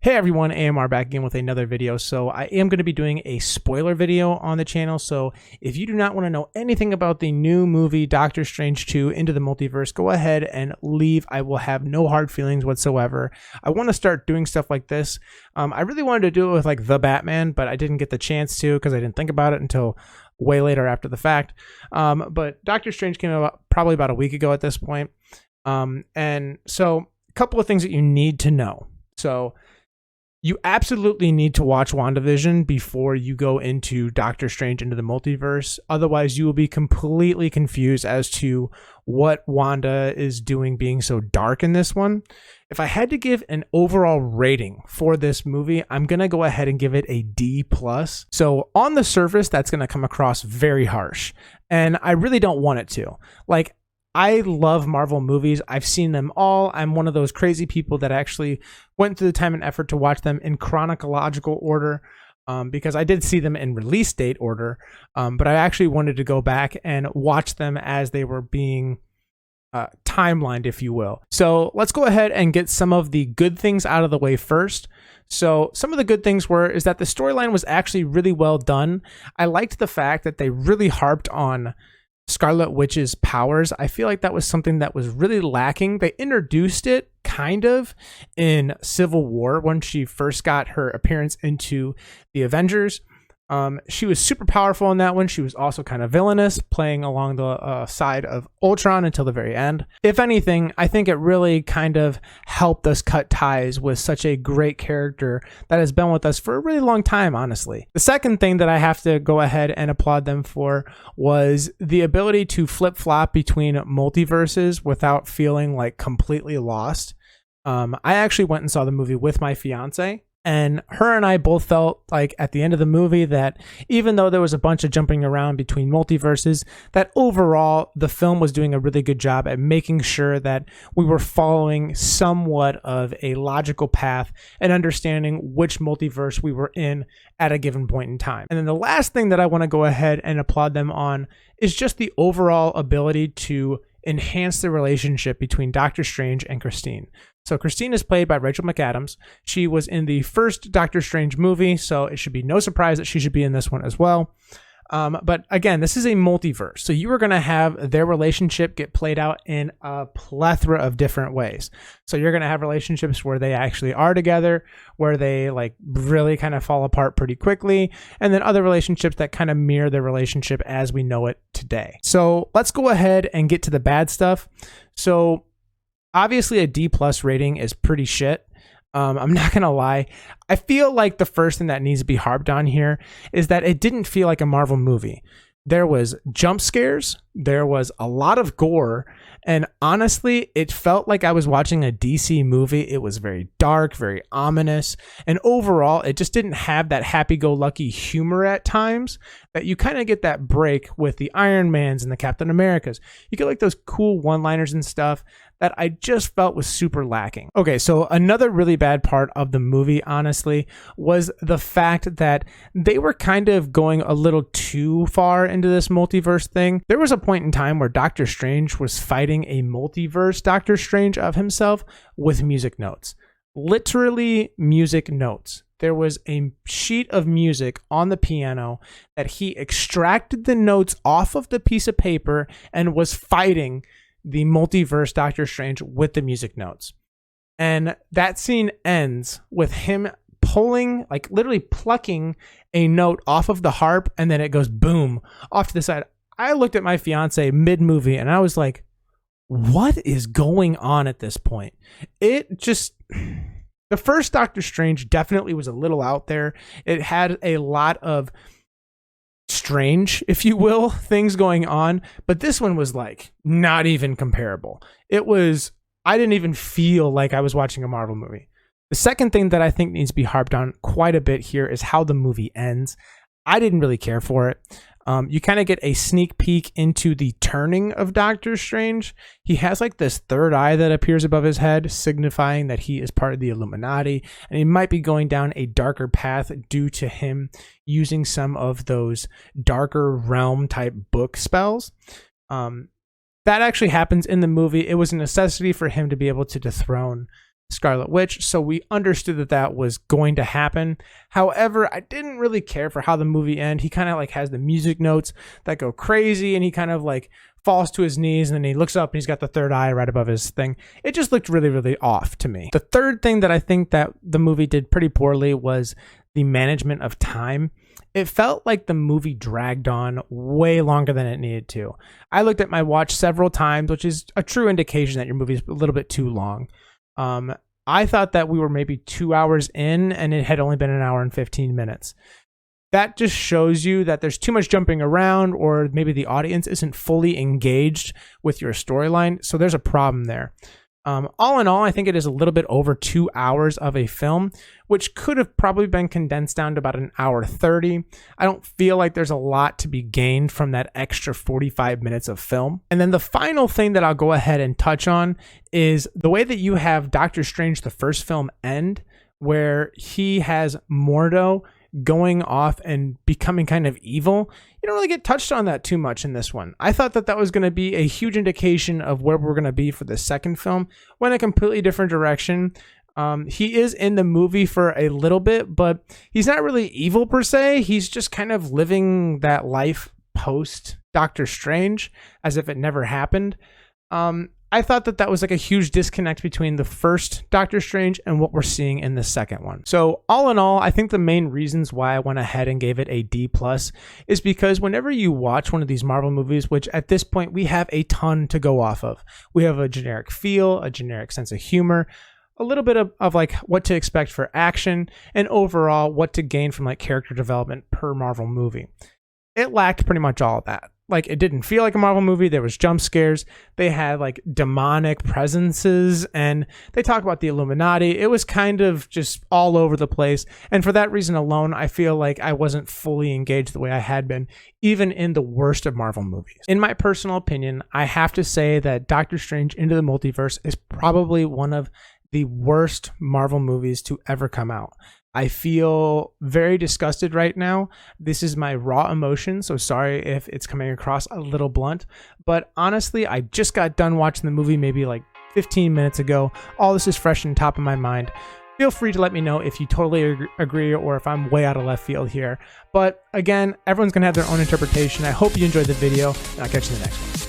Hey everyone, AMR back again with another video. So I am going to be doing a spoiler video on the channel. So if you do not want to know anything about the new movie Doctor Strange 2 Into the Multiverse, go ahead and leave. I will have no hard feelings whatsoever. I want to start doing stuff like this. I really wanted to do it with like The Batman, but I didn't get the chance to because I didn't think about it until way later after the fact. But Doctor Strange came out probably about a week ago at this point. And so a couple of things that you need to know. So you absolutely need to watch WandaVision before you go into Doctor Strange Into the Multiverse. Otherwise, you will be completely confused as to what Wanda is doing being so dark in this one. If I had to give an overall rating for this movie, I'm going to go ahead and give it a D+. So on the surface, that's going to come across very harsh. And I really don't want it to. Like, I love Marvel movies. I've seen them all. I'm one of those crazy people that actually went through the time and effort to watch them in chronological order because I did see them in release date order. But I actually wanted to go back and watch them as they were being timelined, if you will. So let's go ahead and get some of the good things out of the way first. So some of the good things is that the storyline was actually really well done. I liked the fact that they really harped on Scarlet Witch's powers. I feel like that was something that was really lacking. They introduced it kind of in Civil War when she first got her appearance into the Avengers. She was super powerful in that one. She was also kind of villainous, playing along the side of Ultron until the very end. If anything, I think it really kind of helped us cut ties with such a great character that has been with us for a really long time, honestly. The second thing that I have to go ahead and applaud them for was the ability to flip-flop between multiverses without feeling like completely lost. I actually went and saw the movie with my fiance. And her and I both felt like at the end of the movie that even though there was a bunch of jumping around between multiverses, that overall the film was doing a really good job at making sure that we were following somewhat of a logical path and understanding which multiverse we were in at a given point in time. And then the last thing that I want to go ahead and applaud them on is just the overall ability to enhance the relationship between Doctor Strange and Christine. So Christine is played by Rachel McAdams. She was in the first Doctor Strange movie, so it should be no surprise that she should be in this one as well. But again, this is a multiverse, so you are going to have their relationship get played out in a plethora of different ways. So you're going to have relationships where they actually are together, where they like really kind of fall apart pretty quickly, and then other relationships that kind of mirror their relationship as we know it today. So let's go ahead and get to the bad stuff. So obviously a D+ rating is pretty shit. I'm not going to lie. I feel like the first thing that needs to be harped on here is that it didn't feel like a Marvel movie. There was jump scares, there was a lot of gore, and honestly, it felt like I was watching a DC movie. It was very dark, very ominous, and overall, it just didn't have that happy-go-lucky humor at times that you kind of get that break with the Iron Mans and the Captain Americas. You get like those cool one-liners and stuff that I just felt was super lacking. Okay, so another really bad part of the movie, honestly, was the fact that they were kind of going a little too far into this multiverse thing. There was a point in time where Doctor Strange was fighting a multiverse Doctor Strange of himself with music notes. Literally music notes. There was a sheet of music on the piano that he extracted the notes off of the piece of paper and was fighting the multiverse Doctor Strange with the music notes. And that scene ends with him pulling, like literally plucking a note off of the harp, and then it goes boom off to the side. I looked at my fiance mid-movie and I was like, what is going on at this point? It just... The first Doctor Strange definitely was a little out there. It had a lot of strange, if you will, things going on, but this one was like not even comparable. I didn't even feel like I was watching a Marvel movie. The second thing that I think needs to be harped on quite a bit here is how the movie ends. I didn't really care for it. You kind of get a sneak peek into the turning of Doctor Strange. He has like this third eye that appears above his head, signifying that he is part of the Illuminati, and he might be going down a darker path due to him using some of those darker realm type book spells. That actually happens in the movie. It was a necessity for him to be able to dethrone Scarlet Witch, so we understood that that was going to happen. However, I didn't really care for how the movie ended. He kind of like has the music notes that go crazy, and he kind of like falls to his knees, and then he looks up and he's got the third eye right above his thing. It just looked really, really off to me. The third thing that I think that the movie did pretty poorly was the management of time. It felt like the movie dragged on way longer than it needed to. I looked at my watch several times, which is a true indication that your movie is a little bit too long. I thought that we were maybe 2 hours in and it had only been an hour and 15 minutes. That just shows you that there's too much jumping around, or maybe the audience isn't fully engaged with your storyline. So there's a problem there. All in all, I think it is a little bit over 2 hours of a film, which could have probably been condensed down to about an hour 30. I don't feel like there's a lot to be gained from that extra 45 minutes of film. And then the final thing that I'll go ahead and touch on is the way that you have Doctor Strange, the first film, end, where he has Mordo going off and becoming kind of evil. You don't really get touched on that too much in this one. I thought that that was going to be a huge indication of where we're going to be for the second film. Went a completely different direction. He is in the movie for a little bit, but he's not really evil per se. He's just kind of living that life post Doctor Strange as if it never happened. I thought that that was like a huge disconnect between the first Doctor Strange and what we're seeing in the second one. So all in all, I think the main reasons why I went ahead and gave it a D+ is because whenever you watch one of these Marvel movies, which at this point we have a ton to go off of, we have a generic feel, a generic sense of humor, a little bit of like what to expect for action, and overall what to gain from like character development per Marvel movie. It lacked pretty much all of that. Like, it didn't feel like a Marvel movie. There was jump scares. They had like demonic presences, and they talk about the Illuminati. It was kind of just all over the place. And for that reason alone, I feel like I wasn't fully engaged the way I had been, even in the worst of Marvel movies. In my personal opinion, I have to say that Doctor Strange Into the Multiverse is probably one of the worst Marvel movies to ever come out. I feel very disgusted right now. This is my raw emotion, so sorry if it's coming across a little blunt. But honestly, I just got done watching the movie maybe like 15 minutes ago. All this is fresh on top of my mind. Feel free to let me know if you totally agree or if I'm way out of left field here. But again, everyone's going to have their own interpretation. I hope you enjoyed the video, and I'll catch you in the next one.